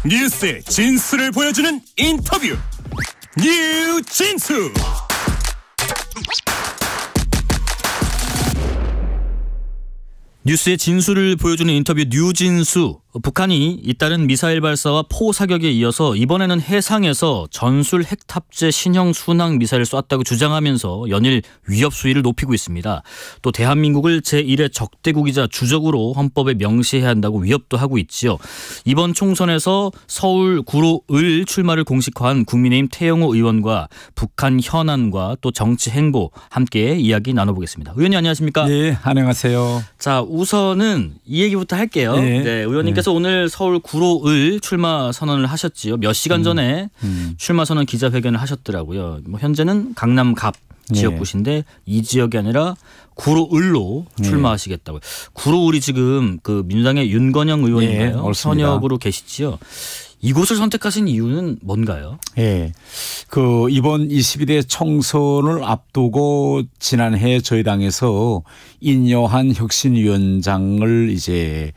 뉴스의 진수를 보여주는 인터뷰 뉴진수. 뉴스의 진수를 보여주는 인터뷰 뉴진수. 북한이 잇따른 미사일 발사와 포 사격에 이어서 이번에는 해상에서 전술 핵탑재 신형 순항 미사일을 쐈다고 주장하면서 연일 위협 수위를 높이고 있습니다. 또 대한민국을 제1의 적대국이자 주적으로 헌법에 명시해야 한다고 위협도 하고 있지요. 이번 총선에서 서울 구로을 출마를 공식화한 국민의힘 태영호 의원과 북한 현안과 또 정치 행보 함께 이야기 나눠보겠습니다. 의원님 안녕하십니까? 네, 안녕하세요. 자, 우선은 이 얘기부터 할게요. 네, 의원님께서 오늘 서울 구로을 출마 선언을 하셨지요. 몇 시간 전에 출마 선언 기자회견을 하셨더라고요. 뭐 현재는 강남 갑 지역구신데 이 지역이 아니라 구로을로 출마하시겠다고요. 구로을이 지금 그 민주당의 윤건영 의원인가요? 현역으로 계시지요. 이곳을 선택하신 이유는 뭔가요? 예. 그 이번 22대 총선을 앞두고 지난해 저희 당에서 인여한 혁신위원장을 이제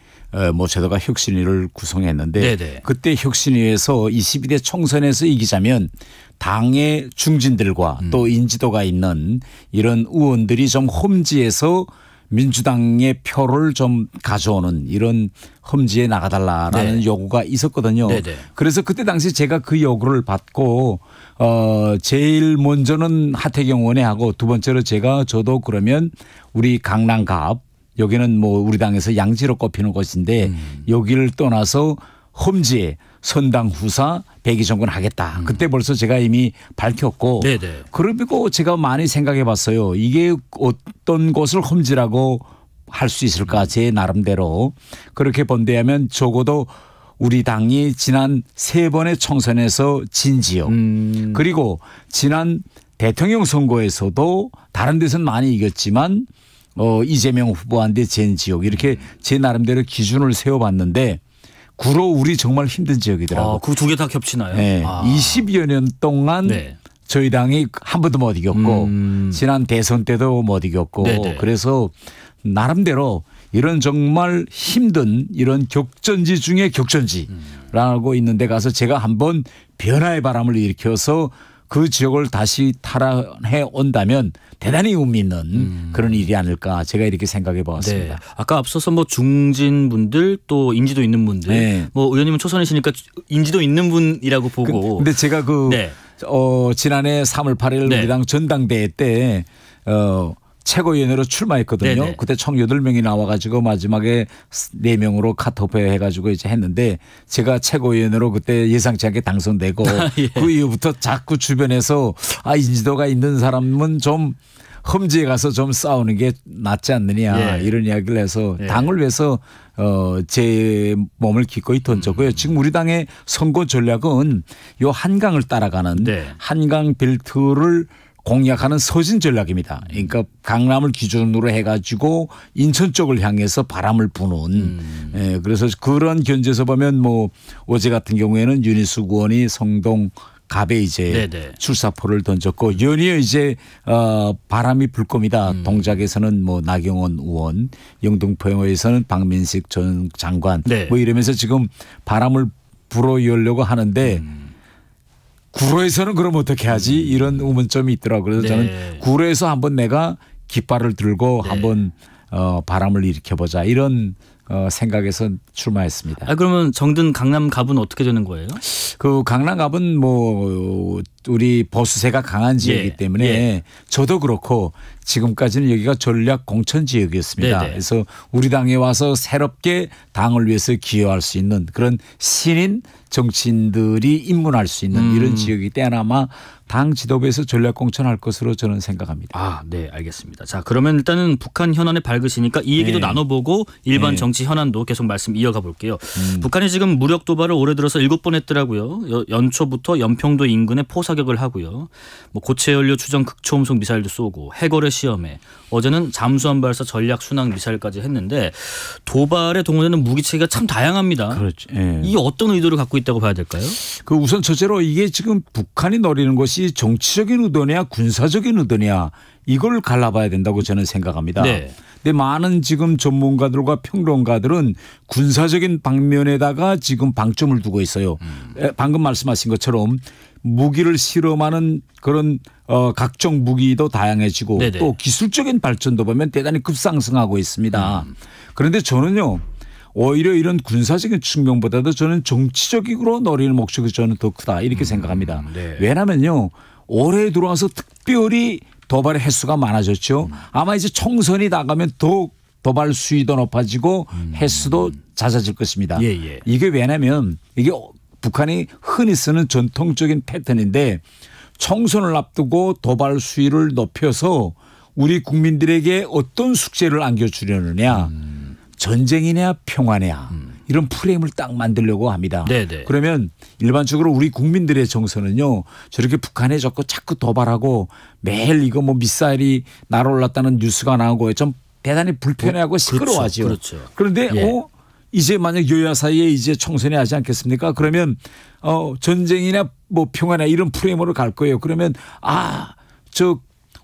뭐 제도가 혁신위를 구성했는데 네네. 그때 혁신위에서 22대 총선에서 이기자면 당의 중진들과 또 인지도가 있는 이런 의원들이 좀 험지에서 민주당의 표를 좀 가져오는 이런 험지에 나가달라라는 요구가 있었거든요. 네네. 그래서 그때 당시 제가 그 요구를 받고 제일 먼저는 하태경 의원이 하고 두 번째로 저도 그러면 우리 강남갑 여기는 뭐 우리 당에서 양지로 꼽히는 곳인데 여기를 떠나서 험지에 선당 후사 백의 정권 하겠다. 그때 벌써 제가 이미 밝혔고 네네. 그리고 제가 많이 생각해 봤어요. 이게 어떤 곳을 험지라고 할 수 있을까 제 나름대로 그렇게 본다면 적어도 우리 당이 지난 3번의 총선에서 진 지역 그리고 지난 대통령 선거에서도 다른 데서는 많이 이겼지만 이재명 후보한테 진 지역 이렇게 제 나름대로 기준을 세워봤는데 구로울이 정말 힘든 지역이더라고요. 그 두 개 다 겹치나요? 네. 20여 년 동안 네. 저희 당이 한 번도 못 이겼고 지난 대선 때도 못 이겼고 네네. 그래서 나름대로 이런 정말 힘든 이런 격전지 중에 격전지라고 있는 데 가서 제가 한번 변화의 바람을 일으켜서 그 지역을 다시 탈환해 온다면 대단히 의미 있는 그런 일이 아닐까 제가 이렇게 생각해 보았습니다. 네. 아까 앞서서 뭐 중진 분들 또 인지도 있는 분들 네. 뭐 의원님은 초선이시니까 인지도 있는 분이라고 보고. 근데 제가 지난해 3월 8일 네. 우리 당 전당대회 때 최고위원으로 출마했거든요. 네네. 그때 총 8명이 나와가지고 마지막에 4명으로 컷오프 해가지고 이제 했는데 제가 최고위원으로 그때 예상치 않게 당선되고 예. 그 이후부터 자꾸 주변에서 인지도가 있는 사람은 좀 험지에 가서 좀 싸우는 게 낫지 않느냐 예. 이런 이야기를 해서 예. 당을 위해서 제 몸을 기꺼이 던졌고요. 지금 우리 당의 선거 전략은 요 한강을 따라가는 네. 한강 벨트를 공략하는 서진 전략입니다. 그러니까 강남을 기준으로 해가지고 인천 쪽을 향해서 바람을 부는. 예, 그래서 그런 견제에서 보면 뭐 어제 같은 경우에는 윤희숙 의원이 성동 갑에 이제 네네. 출사포를 던졌고 연이어 이제 바람이 불 겁니다. 동작에서는 뭐 나경원 의원, 영등포에서는 박민식 전 장관 네. 뭐 이러면서 지금 바람을 불어오려고 하는데 구로에서는 그럼 어떻게 하지? 이런 의문점이 있더라고요. 그래서 네. 저는 구로에서 한번 내가 깃발을 들고 네. 한번 바람을 일으켜보자 이런 생각에서 출마했습니다. 그러면 정든 강남갑은 어떻게 되는 거예요? 그 강남갑은 뭐 우리 보수세가 강한 지역이기 때문에 예. 저도 그렇고 지금까지는 여기가 전략 공천 지역이었습니다. 네네. 그래서 우리 당에 와서 새롭게 당을 위해서 기여할 수 있는 그런 신인 정치인들이 입문할 수 있는 이런 지역이기 때문에 아마 당 지도부에서 전략 공천할 것으로 저는 생각합니다. 네, 알겠습니다. 자, 그러면 일단은 북한 현안에 밝으시니까 이 얘기도 네. 나눠보고 일반 네. 정치 현안도 계속 말씀 이어가 볼게요. 북한이 지금 무력 도발을 올해 들어서 7번 했더라고요. 연초부터 연평도 인근에 포사격을 하고요. 뭐 고체 연료 추정 극초음속 미사일도 쏘고 해거래 시험에 어제는 잠수함 발사 전략 순항 미사일까지 했는데 도발에 동원되는 무기체계가 참 다양합니다. 그렇죠. 네. 이게 어떤 의도를 갖고 있다고 봐야 될까요? 그 우선 첫째로 이게 지금 북한이 노리는 것이 정치적인 의도냐 군사적인 의도냐 이걸 갈라봐야 된다고 저는 생각합니다. 네. 근데 많은 지금 전문가들과 평론가들은 군사적인 방면에다가 지금 방점을 두고 있어요. 방금 말씀하신 것처럼 무기를 실험하는 그런 각종 무기도 다양해지고 네네. 또 기술적인 발전도 보면 대단히 급상승하고 있습니다. 그런데 저는요. 오히려 이런 군사적인 측면보다도 저는 정치적으로 노리는 목적이 저는 더 크다 이렇게 생각합니다. 네. 왜냐하면요. 올해 들어와서 특별히 도발의 횟수가 많아졌죠. 아마 이제 총선이 나가면 더욱 도발 수위도 높아지고 횟수도 잦아질 것입니다. 예. 이게 왜냐하면 이게 북한이 흔히 쓰는 전통적인 패턴인데 총선을 앞두고 도발 수위를 높여서 우리 국민들에게 어떤 숙제를 안겨주려느냐 전쟁이냐 평화냐 이런 프레임을 딱 만들려고 합니다. 네네. 그러면 일반적으로 우리 국민들의 정서는요. 저렇게 북한에 자꾸 도발하고 매일 이거 뭐 미사일이 날아올랐다는 뉴스가 나오고 좀 대단히 불편해하고 시끄러워하죠. 그렇죠. 그런데 예. 이제 만약 여야 사이에 이제 총선이 하지 않겠습니까? 그러면 전쟁이나 뭐 평화나 이런 프레임으로 갈 거예요. 그러면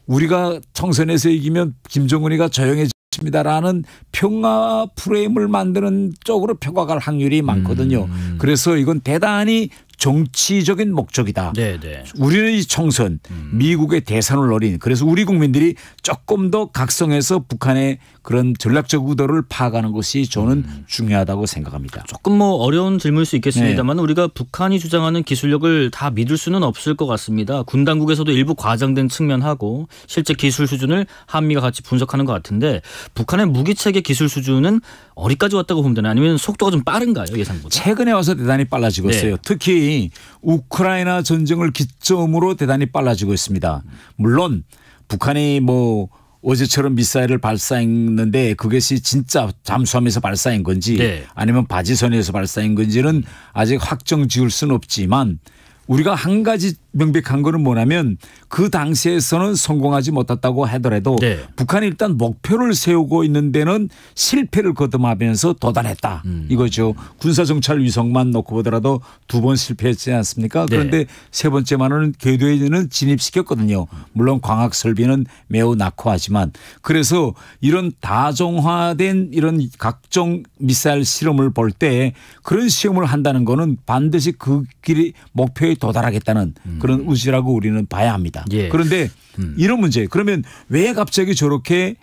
우리가 총선에서 이기면 김정은이가 조용해집니다라는 평화 프레임을 만드는 쪽으로 표가 갈 확률이 많거든요. 그래서 이건 대단히 정치적인 목적이다. 네네. 우리는 이 총선 미국의 대선을 노린 그래서 우리 국민들이 조금 더 각성해서 북한의 그런 전략적 의도를 파악하는 것이 저는 중요하다고 생각합니다. 조금 뭐 어려운 질문일 수 있겠습니다만 우리가 북한이 주장하는 기술력을 다 믿을 수는 없을 것 같습니다. 군 당국에서도 일부 과장된 측면하고 실제 기술 수준을 한미가 같이 분석하는 것 같은데 북한의 무기체계 기술 수준은 어디까지 왔다고 보면 되나 아니면 속도가 좀 빠른가요 예상보다? 최근에 와서 대단히 빨라지고 있어요. 네. 특히 우크라이나 전쟁을 기점으로 대단히 빨라지고 있습니다. 물론 북한이 뭐 어제처럼 미사일을 발사했는데 그것이 진짜 잠수함에서 발사한 건지 네. 아니면 바지선에서 발사한 건지는 아직 확정 지을 수는 없지만 우리가 한 가지 명백한 거는 뭐냐면 그 당시에서는 성공하지 못했다고 하더라도 네. 북한이 일단 목표를 세우고 있는 데는 실패를 거듭하면서 도달했다. 이거죠. 군사정찰 위성만 놓고 보더라도 2번 실패했지 않습니까? 네. 그런데 세 번째만은 궤도에는 진입시켰거든요. 물론 광학 설비는 매우 낙후하지만 그래서 이런 다종화된 이런 각종 미사일 실험을 볼 때 그런 시험을 한다는 거는 반드시 그 길이 목표에 도달하겠다는 그런 의지라고 우리는 봐야 합니다. 예. 그런데 이런 문제 그러면 왜 갑자기 저렇게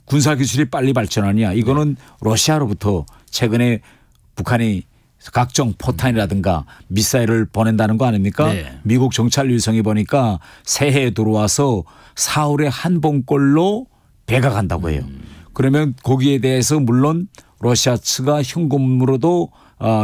군사기술이 빨리 발전하냐 이거는 러시아로부터 최근에 북한이 각종 포탄이라든가 미사일을 보낸다는 거 아닙니까? 네. 미국 정찰위성이 보니까 새해에 들어와서 4월에 한 번꼴로 배가 간다고 해요. 그러면 거기에 대해서 물론 러시아 측가 현금으로도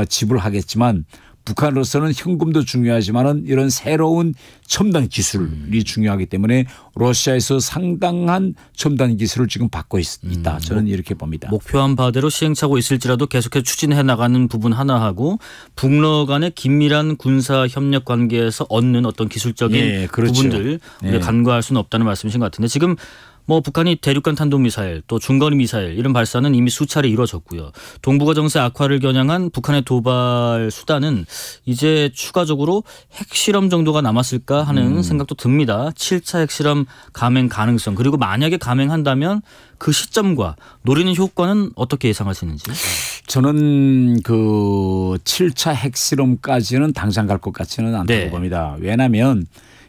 지불하겠지만 북한으로서는 현금도 중요하지만은 이런 새로운 첨단 기술이 중요하기 때문에 러시아에서 상당한 첨단 기술을 지금 받고 있다. 저는 이렇게 봅니다. 목표한 바대로 시행착오 있을지라도 계속해서 추진해 나가는 부분 하나하고 북러 간의 긴밀한 군사 협력 관계에서 얻는 어떤 기술적인 예, 그렇죠. 부분들 우리가 간과할 수는 없다는 말씀이신 것 같은데 지금 뭐 북한이 대륙간 탄도미사일 또 중거리 미사일 이런 발사는 이미 수차례 이루어졌고요. 동북아 정세 악화를 겨냥한 북한의 도발 수단은 이제 추가적으로 핵실험 정도가 남았을까 하는 생각도 듭니다. 7차 핵실험 감행 가능성 그리고 만약에 감행한다면 그 시점과 노리는 효과는 어떻게 예상하시는지? 저는 그 7차 핵실험까지는 당장 갈 것 같지는 않다고 네. 봅니다. 왜냐하면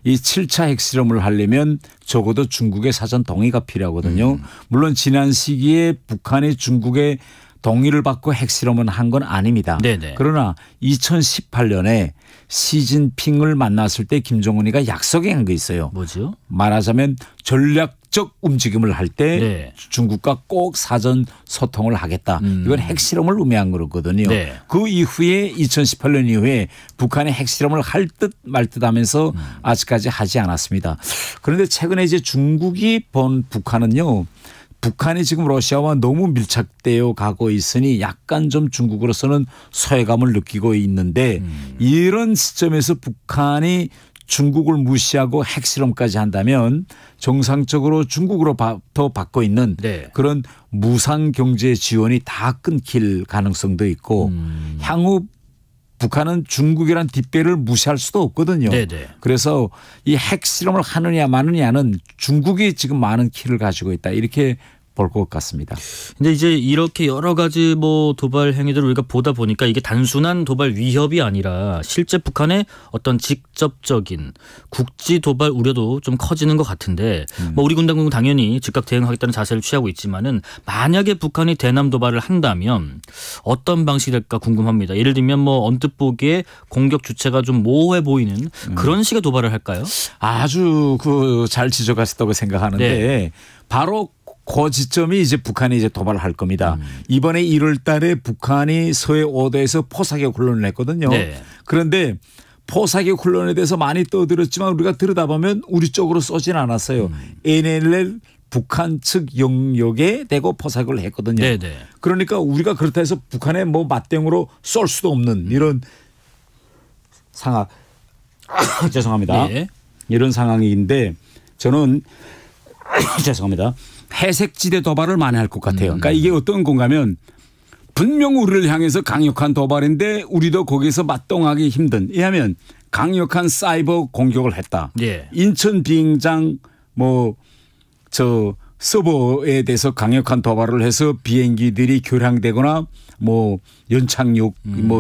이 7차 핵실험을 하려면 적어도 중국의 사전 동의가 필요하거든요. 물론 지난 시기에 북한이 중국의 동의를 받고 핵실험은 한 건 아닙니다. 네네. 그러나 2018년에 시진핑을 만났을 때 김정은이가 약속한 게 있어요. 뭐죠? 말하자면 전략적 움직임을 할 때 네. 중국과 꼭 사전 소통을 하겠다. 이건 핵실험을 의미한 거거든요. 네. 그 이후에 2018년 이후에 북한이 핵실험을 할 듯 말 듯 하면서 아직까지 하지 않았습니다. 그런데 최근에 이제 중국이 본 북한은요. 북한이 지금 러시아와 너무 밀착되어 가고 있으니 약간 좀 중국으로서는 소외감을 느끼고 있는데 이런 시점에서 북한이 중국을 무시하고 핵실험까지 한다면 정상적으로 중국으로부터 받고 있는 네. 그런 무상 경제 지원이 다 끊길 가능성도 있고 향후 북한은 중국이란 뒷배를 무시할 수도 없거든요. 네네. 그래서 이 핵실험을 하느냐 마느냐는 중국이 지금 많은 키를 가지고 있다. 이렇게 볼 것 같습니다. 근데 이제 이렇게 여러 가지 뭐 도발 행위들을 우리가 보다 보니까 이게 단순한 도발 위협이 아니라 실제 북한의 어떤 직접적인 국지 도발 우려도 좀 커지는 것 같은데 뭐 우리 군당국은 당연히 즉각 대응하겠다는 자세를 취하고 있지만은 만약에 북한이 대남 도발을 한다면 어떤 방식이 될까 궁금합니다. 예를 들면 뭐 언뜻 보기에 공격 주체가 좀 모호해 보이는 그런 식의 도발을 할까요? 아주 잘 지적하셨다고 생각하는데 네. 바로 그 지점이 이제 북한이 이제 도발을 할 겁니다. 이번에 1월 달에 북한이 서해 5도에서 포사격 훈련을 했거든요. 네. 그런데 포사격 훈련에 대해서 많이 떠들었지만 우리가 들여다보면 우리 쪽으로 쏘진 않았어요. NLL 북한 측 영역에 대고 포사격을 했거든요. 네네. 그러니까 우리가 그렇다 해서 북한에 뭐 맞대응으로 쏠 수도 없는 이런 상황. 죄송합니다. 네. 이런 상황인데 저는 죄송합니다. 회색지대 도발을 많이 할 것 같아요. 그러니까 이게 어떤 건가면 분명 우리를 향해서 강력한 도발인데 우리도 거기서 맞동하기 힘든. 이하면 강력한 사이버 공격을 했다. 네. 인천 비행장 서버에 대해서 강력한 도발을 해서 비행기들이 교량되거나 뭐 연착륙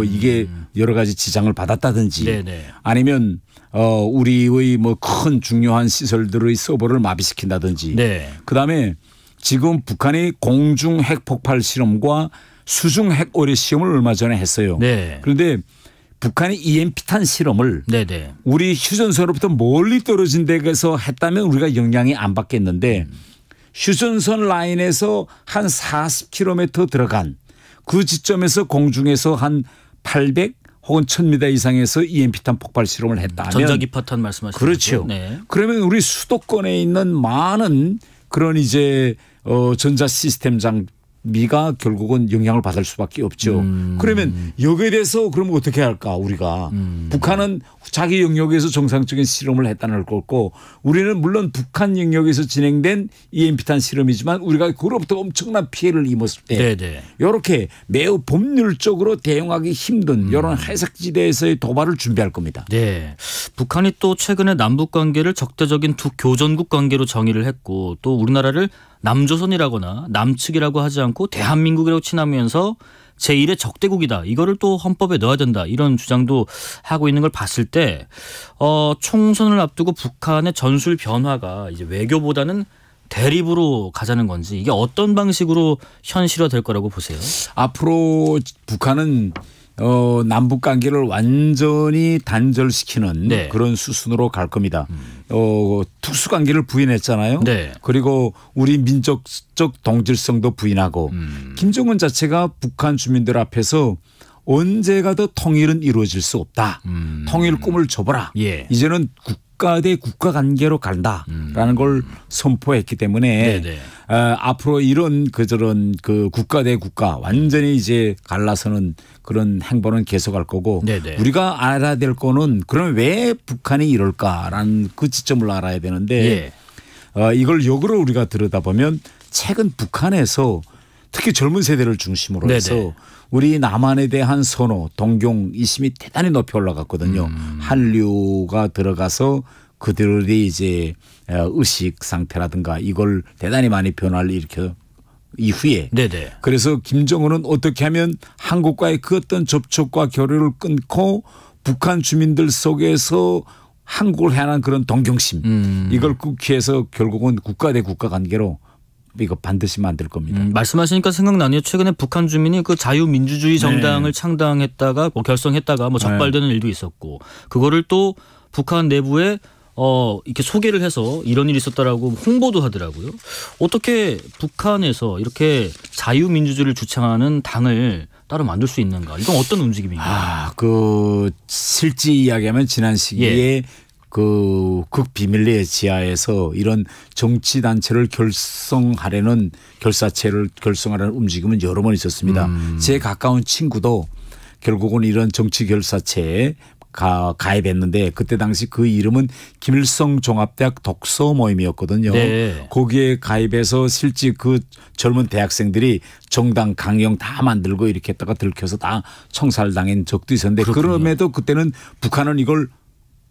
이게 여러 가지 지장을 받았다든지 네네. 아니면 우리의 뭐 큰 중요한 시설들의 서버를 마비시킨다든지. 네. 그다음에 지금 북한이 공중 핵 폭발 실험과 수중 핵 오래 시험을 얼마 전에 했어요. 네. 그런데 북한이 EMP탄 실험을 네네. 우리 휴전선으로부터 멀리 떨어진 데에서 했다면 우리가 영향이 안 받겠는데 휴전선 라인에서 한 40km 들어간 그 지점에서 공중에서 한 800 혹은 1000m 이상에서 EMP탄 폭발 실험을 했다면 전자기파탄 말씀하시는 그렇죠. 거죠? 네. 그러면 우리 수도권에 있는 많은 그런 이제 전자 시스템 장비가 결국은 영향을 받을 수밖에 없죠. 그러면 여기에 대해서 그러면 어떻게 할까 우리가. 북한은 자기 영역에서 정상적인 실험을 했다는 거고 우리는 물론 북한 영역에서 진행된 EMP탄 실험이지만 우리가 그로부터 엄청난 피해를 입었을 때 네네. 이렇게 매우 법률적으로 대응하기 힘든 이런 해석지대에서의 도발을 준비할 겁니다. 네. 북한이 또 최근에 남북 관계를 적대적인 두 교전국 관계로 정의를 했고 또 우리나라를 남조선이라거나 남측이라고 하지 않고 대한민국이라고 칭하면서 제1의 적대국이다. 이거를 또 헌법에 넣어야 된다. 이런 주장도 하고 있는 걸 봤을 때 총선을 앞두고 북한의 전술 변화가 이제 외교보다는 대립으로 가자는 건지 이게 어떤 방식으로 현실화될 거라고 보세요? 앞으로 북한은 남북 관계를 완전히 단절시키는 네. 그런 수순으로 갈 겁니다. 특수 관계를 부인했잖아요. 네. 그리고 우리 민족적 동질성도 부인하고 김정은 자체가 북한 주민들 앞에서 언제가 더 통일은 이루어질 수 없다. 통일 꿈을 접어라. 예. 이제는 국가 대 국가 관계로 간다라는 걸 선포했기 때문에 네네. 앞으로 이런 그저런 그 국가 대 국가 완전히 이제 갈라서는 그런 행보는 계속할 거고 네네. 우리가 알아야 될 거는 그러면 왜 북한이 이럴까라는 그 지점을 알아야 되는데 이걸 역으로 우리가 들여다보면 최근 북한에서 특히 젊은 세대를 중심으로 해서 네네. 우리 남한에 대한 선호, 동경, 이심이 대단히 높이 올라갔거든요. 한류가 들어가서 그들이 이제 의식 상태라든가 이걸 대단히 많이 변화를 일으켜 이후에 네네. 그래서 김정은은 어떻게 하면 한국과의 그 어떤 접촉과 교류를 끊고 북한 주민들 속에서 한국을 향한 그런 동경심 이걸 끊기해서 결국은 국가 대 국가 관계로 이거 반드시 만들 겁니다. 말씀하시니까 생각나네요. 최근에 북한 주민이 그 자유민주주의 정당을 창당했다가 뭐 결성했다가 뭐 적발되는 일도 있었고 그거를 또 북한 내부에 이렇게 소개를 해서 이런 일이 있었다라고 홍보도 하더라고요. 어떻게 북한에서 이렇게 자유민주주의를 주창하는 당을 따로 만들 수 있는가? 이건 어떤 움직임인가요? 실제 이야기하면 지난 시기에 그 극비밀리에 지하에서 이런 정치 단체를 결성하려는 결사체를 결성하려는 움직임은 여러 번 있었습니다. 제 가까운 친구도 결국은 이런 정치 결사체에 가입했는데 그때 당시 그 이름은 김일성 종합대학 독서 모임이었거든요. 네. 거기에 가입해서 실제 그 젊은 대학생들이 정당 강령 다 만들고 이렇게 했다가 들켜서 다 청살당한 적도 있었는데 그렇군요. 그럼에도 그때는 북한은 이걸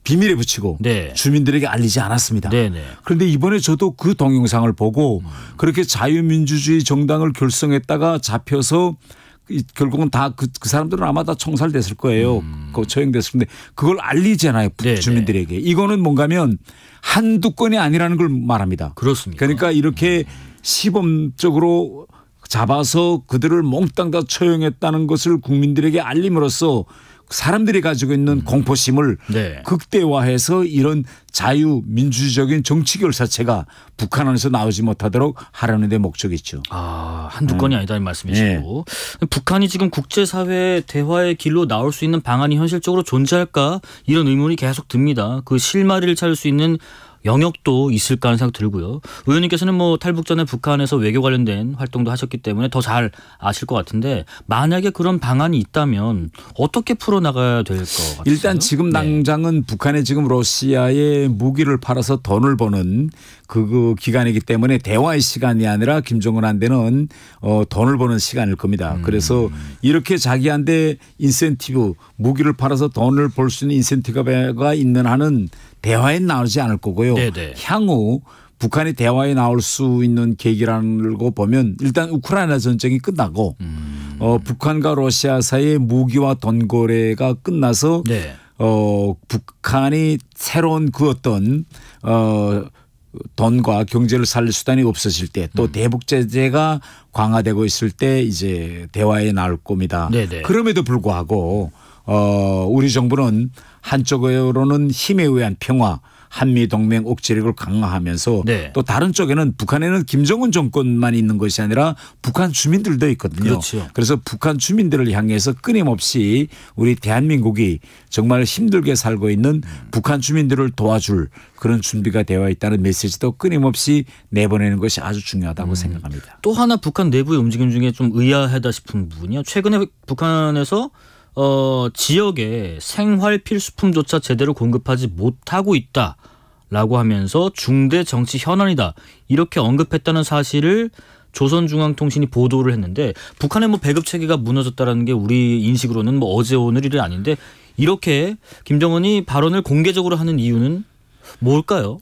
비밀에 붙이고 네. 주민들에게 알리지 않았습니다. 네네. 그런데 이번에 저도 그 동영상을 보고 그렇게 자유민주주의 정당을 결성했다가 잡혀서 결국은 다 그 사람들은 아마 다 총살됐을 거예요. 그 처형됐을 건데 그걸 알리잖아요. 네네. 주민들에게. 이거는 뭔가면 한두 건이 아니라는 걸 말합니다. 그렇습니까? 그러니까 이렇게 시범적으로 잡아서 그들을 몽땅 다 처형했다는 것을 국민들에게 알림으로써 사람들이 가지고 있는 공포심을 네. 극대화해서 이런 자유민주적인 정치 결사체가 북한 안에서 나오지 못하도록 하려는 데 목적이 있죠. 한두 건이 아니다는 말씀이시고 북한이 지금 국제사회 대화의 길로 나올 수 있는 방안이 현실적으로 존재할까 이런 의문이 계속 듭니다. 그 실마리를 찾을 수 있는 영역도 있을까 하는 생각 들고요. 의원님께서는 뭐 탈북 전에 북한에서 외교 관련된 활동도 하셨기 때문에 더 잘 아실 것 같은데 만약에 그런 방안이 있다면 어떻게 풀어나가야 될 것 같아요? 일단 지금 당장은 북한에 지금 러시아에 무기를 팔아서 돈을 버는 그 기간이기 때문에 대화의 시간이 아니라 김정은한테는 돈을 버는 시간일 겁니다. 그래서 이렇게 자기한테 인센티브 무기를 팔아서 돈을 벌 수 있는 인센티브가 있는 한은 대화에 나오지 않을 거고요. 네네. 향후 북한이 대화에 나올 수 있는 계기라는 거 보면 일단 우크라이나 전쟁이 끝나고 북한과 러시아 사이의 무기와 돈 거래가 끝나서 네. 북한이 새로운 그 어떤 돈과 경제를 살릴 수단이 없어질 때 또 대북 제재가 강화되고 있을 때 이제 대화에 나올 겁니다. 네네. 그럼에도 불구하고 우리 정부는 한쪽으로는 힘에 의한 평화 한미동맹 억제력을 강화하면서 네. 또 다른 쪽에는 북한에는 김정은 정권만 있는 것이 아니라 북한 주민들도 있거든요. 그렇죠. 그래서 북한 주민들을 향해서 끊임없이 우리 대한민국이 정말 힘들게 살고 있는 북한 주민들을 도와줄 그런 준비가 되어 있다는 메시지도 끊임없이 내보내는 것이 아주 중요하다고 생각합니다. 또 하나 북한 내부의 움직임 중에 좀 의아하다 싶은 부분이요. 최근에 북한에서 지역에 생활 필수품조차 제대로 공급하지 못하고 있다라고 하면서 중대 정치 현안이다 이렇게 언급했다는 사실을 조선중앙통신이 보도를 했는데 북한의 뭐 배급 체계가 무너졌다라는 게 우리 인식으로는 뭐 어제 오늘 일이 아닌데 이렇게 김정은이 발언을 공개적으로 하는 이유는 뭘까요?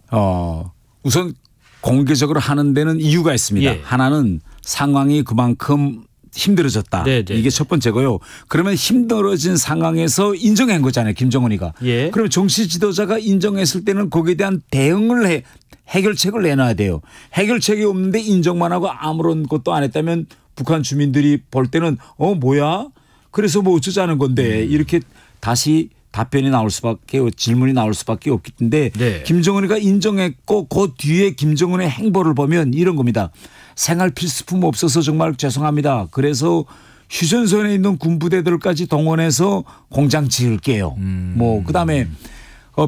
우선 공개적으로 하는 데는 이유가 있습니다. 예. 하나는 상황이 그만큼 힘들어졌다. 네네. 이게 첫 번째고요. 그러면 힘들어진 상황에서 인정한 거잖아요. 김정은이가. 예. 그러면 정치 지도자가 인정했을 때는 거기에 대한 대응을 해결책을 내놔야 돼요. 해결책이 없는데 인정만 하고 아무런 것도 안 했다면 북한 주민들이 볼 때는 뭐야? 그래서 뭐 어쩌자는 건데 이렇게 다시 답변이 나올 수밖에 질문이 나올 수밖에 없기 때문에 네. 김정은이가 인정했고 그 뒤에 김정은의 행보를 보면 이런 겁니다. 생활 필수품 없어서 정말 죄송합니다. 그래서 휴전선에 있는 군부대들까지 동원해서 공장 지을게요. 뭐 그다음에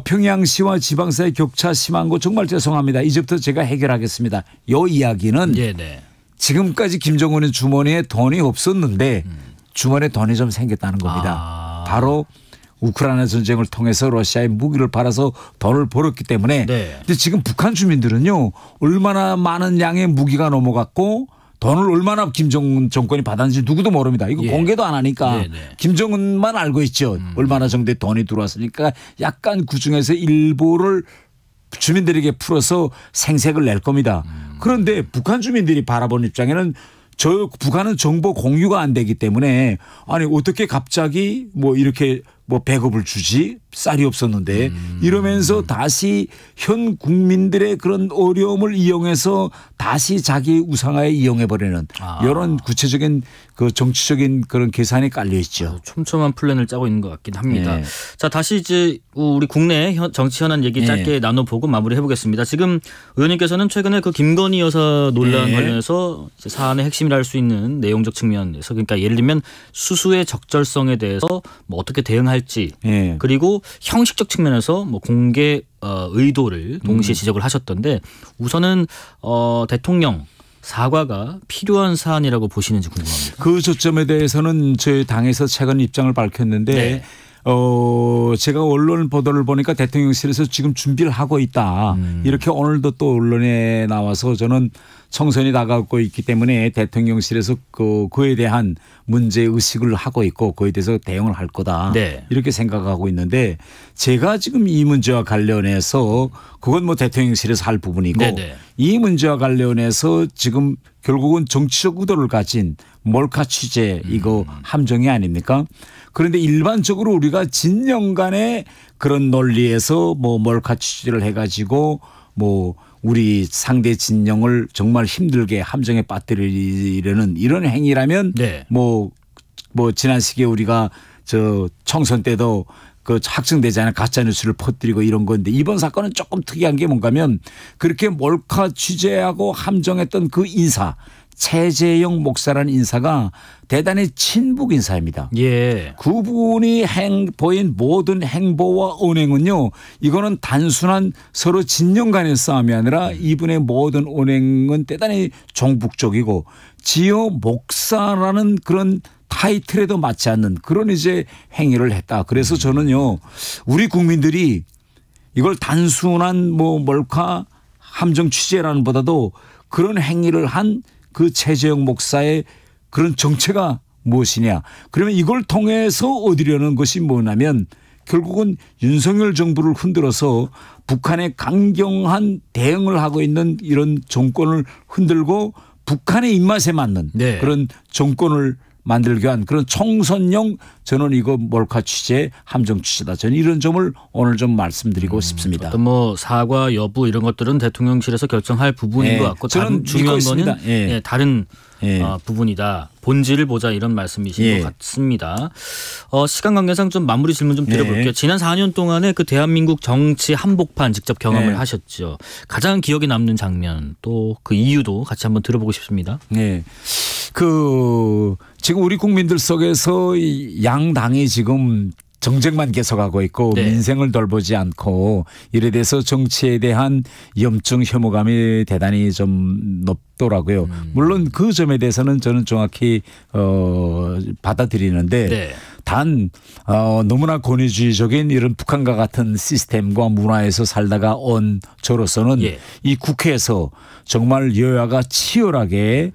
평양시와 지방사의 격차 심한 거 정말 죄송합니다. 이제부터 제가 해결하겠습니다. 이 이야기는 네네. 지금까지 김정은의 주머니에 돈이 없었는데 주머니에 돈이 좀 생겼다는 겁니다. 바로 우크라이나 전쟁을 통해서 러시아에 무기를 팔아서 돈을 벌었기 때문에 네. 근데 지금 북한 주민들은요 얼마나 많은 양의 무기가 넘어갔고 돈을 얼마나 김정은 정권이 받았는지 누구도 모릅니다. 이거 예. 공개도 안 하니까 네네. 김정은만 알고 있죠. 얼마나 정도의 돈이 들어왔으니까 약간 그중에서 일부를 주민들에게 풀어서 생색을 낼 겁니다. 그런데 북한 주민들이 바라보는 입장에는 북한은 정보 공유가 안 되기 때문에 아니 어떻게 갑자기 뭐 이렇게 뭐 배급을 주지 쌀이 없었는데 이러면서 다시 현 국민들의 그런 어려움을 이용해서 다시 자기 우상화에 이용해버리는 이런 구체적인 그 정치적인 그런 계산이 깔려 있죠. 촘촘한 플랜을 짜고 있는 것 같긴 합니다. 네. 자, 다시 이제 우리 국내 정치 현안 얘기 짧게 나눠보고 마무리해 보겠습니다. 지금 의원님께서는 최근에 그 김건희 여사 논란 관련해서 이제 사안의 핵심이라 할 수 있는 내용적 측면에서 그러니까 예를 들면 수수의 적절성에 대해서 뭐 어떻게 대응할지 그리고 형식적 측면에서 뭐 공개 의도를 동시에 지적을 하셨던데 우선은 대통령 사과가 필요한 사안이라고 보시는지 궁금합니다. 그 초점에 대해서는 저희 당에서 최근 입장을 밝혔는데 제가 언론 보도를 보니까 대통령실에서 지금 준비를 하고 있다. 이렇게 오늘도 또 언론에 나와서 저는 총선이 다가오고 있기 때문에 대통령실에서 그에 대한 문제 의식을 하고 있고 그에 대해서 대응을 할 거다. 네. 이렇게 생각하고 있는데 제가 지금 이 문제와 관련해서 그건 뭐 대통령실에서 할 부분이고 네네. 이 문제와 관련해서 지금 결국은 정치적 의도를 가진 몰카 취재 이거 함정이 아닙니까? 그런데 일반적으로 우리가 진영간의 그런 논리에서 뭐 몰카 취재를 해가지고 뭐 우리 상대 진영을 정말 힘들게 함정에 빠뜨리려는 이런 행위라면 네. 뭐 지난 시기에 우리가 저 총선 때도 그 확증되지 않은 가짜 뉴스를 퍼뜨리고 이런 건데 이번 사건은 조금 특이한 게 뭔가면 그렇게 몰카 취재하고 함정했던 그 인사 최재형 목사라는 인사가 대단히 친북 인사입니다. 예. 그분이 보인 모든 행보와 언행은요. 이거는 단순한 서로 진영 간의 싸움이 아니라 이분의 모든 언행은 대단히 종북적이고 지어 목사라는 그런 타이틀에도 맞지 않는 그런 이제 행위를 했다. 그래서 저는요. 우리 국민들이 이걸 단순한 뭐 몰카 함정 취재라는 보다도 그런 행위를 한 그 최재형 목사의 그런 정체가 무엇이냐. 그러면 이걸 통해서 얻으려는 것이 뭐냐면 결국은 윤석열 정부를 흔들어서 북한에 강경한 대응을 하고 있는 이런 정권을 흔들고 북한의 입맛에 맞는 네. 그런 정권을 만들기 위한 그런 총선용 저는 이거 몰카 취재 함정 취재다. 저는 이런 점을 오늘 좀 말씀드리고 싶습니다. 어떤 뭐 사과 여부 이런 것들은 대통령실에서 결정할 부분인 것 같고 저는 중요한 믿고 거는 예. 다른 예. 부분이다. 본질을 보자 이런 말씀이신 예. 것 같습니다. 시간 관계상 좀 마무리 질문 좀 드려볼게요. 예. 지난 4년 동안에 그 대한민국 정치 한복판 직접 경험을 예. 하셨죠. 가장 기억에 남는 장면 또 그 이유도 같이 한번 들어보고 싶습니다. 네. 지금 우리 국민들 속에서 양당이 지금 정쟁만 계속하고 있고 네. 민생을 돌보지 않고 이래 돼서 정치에 대한 염증 혐오감이 대단히 좀 높더라고요. 물론 그 점에 대해서는 저는 정확히 받아들이는데 네. 단 너무나 권위주의적인 이런 북한과 같은 시스템과 문화에서 살다가 온 저로서는 예. 이 국회에서 정말 여야가 치열하게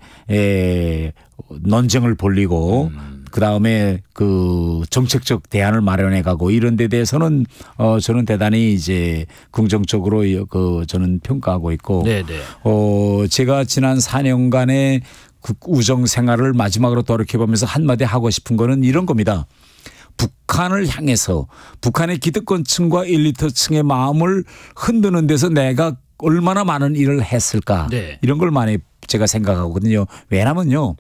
논쟁을 벌이고 그다음에 그 정책적 대안을 마련해 가고 이런 데 대해서는 저는 대단히 이제 긍정적으로 저는 평가하고 있고 네네. 제가 지난 4년간의 그 우정 생활을 마지막으로 돌이켜 보면서 한마디 하고 싶은 거는 이런 겁니다. 북한을 향해서 북한의 기득권층과 엘리트층의 마음을 흔드는 데서 내가 얼마나 많은 일을 했을까 네. 이런 걸 많이 제가 생각하거든요. 왜냐면요.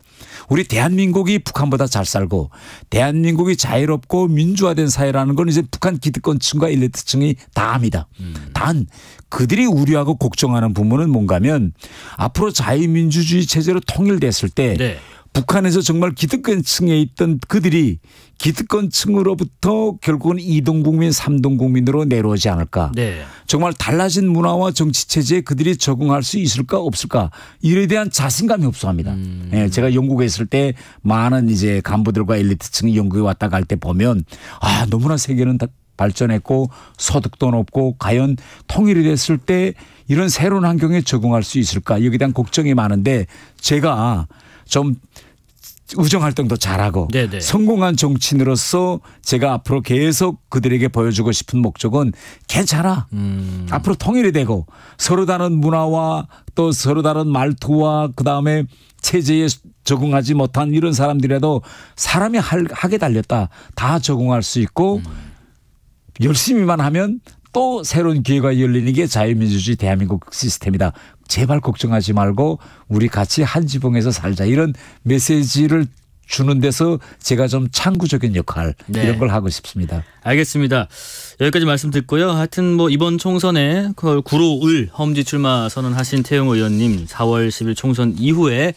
우리 대한민국이 북한보다 잘 살고 대한민국이 자유롭고 민주화된 사회라는 건 이제 북한 기득권층과 엘리트층이 다 압니다. 단 그들이 우려하고 걱정하는 부분은 뭔가면 앞으로 자유민주주의 체제로 통일됐을 때 네. 북한에서 정말 기득권층에 있던 그들이 기득권층으로부터 결국은 2등 국민, 3등 국민으로 내려오지 않을까. 네. 정말 달라진 문화와 정치 체제에 그들이 적응할 수 있을까 없을까. 이에 대한 자신감이 없어합니다. 예, 제가 영국에 있을 때 많은 이제 간부들과 엘리트층이 영국에 왔다 갈 때 보면 너무나 세계는 다 발전했고 소득도 높고 과연 통일이 됐을 때 이런 새로운 환경에 적응할 수 있을까. 여기에 대한 걱정이 많은데 제가 좀 우정활동도 잘하고 네네. 성공한 정치인으로서 제가 앞으로 계속 그들에게 보여주고 싶은 목적은 괜찮아. 앞으로 통일이 되고 서로 다른 문화와 또 서로 다른 말투와 그다음에 체제에 적응하지 못한 이런 사람들이라도 사람이 하게 달렸다. 다 적응할 수 있고 열심히만 하면 또 새로운 기회가 열리는 게 자유민주주의 대한민국 시스템이다. 제발 걱정하지 말고 우리 같이 한 지붕에서 살자. 이런 메시지를 주는 데서 제가 좀 창구적인 역할 네. 이런 걸 하고 싶습니다. 알겠습니다. 여기까지 말씀 듣고요. 하여튼 뭐 이번 총선에 구로을 험지 출마 선언하신 태영 의원님 4월 10일 총선 이후에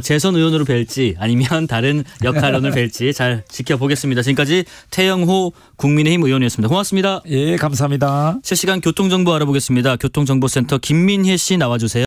재선 의원으로 뵐지 아니면 다른 역할론을 뵐지 잘 지켜보겠습니다. 지금까지 태영호 국민의힘 의원이었습니다. 고맙습니다. 예, 감사합니다. 실시간 교통정보 알아보겠습니다. 교통정보센터 김민혜 씨 나와주세요.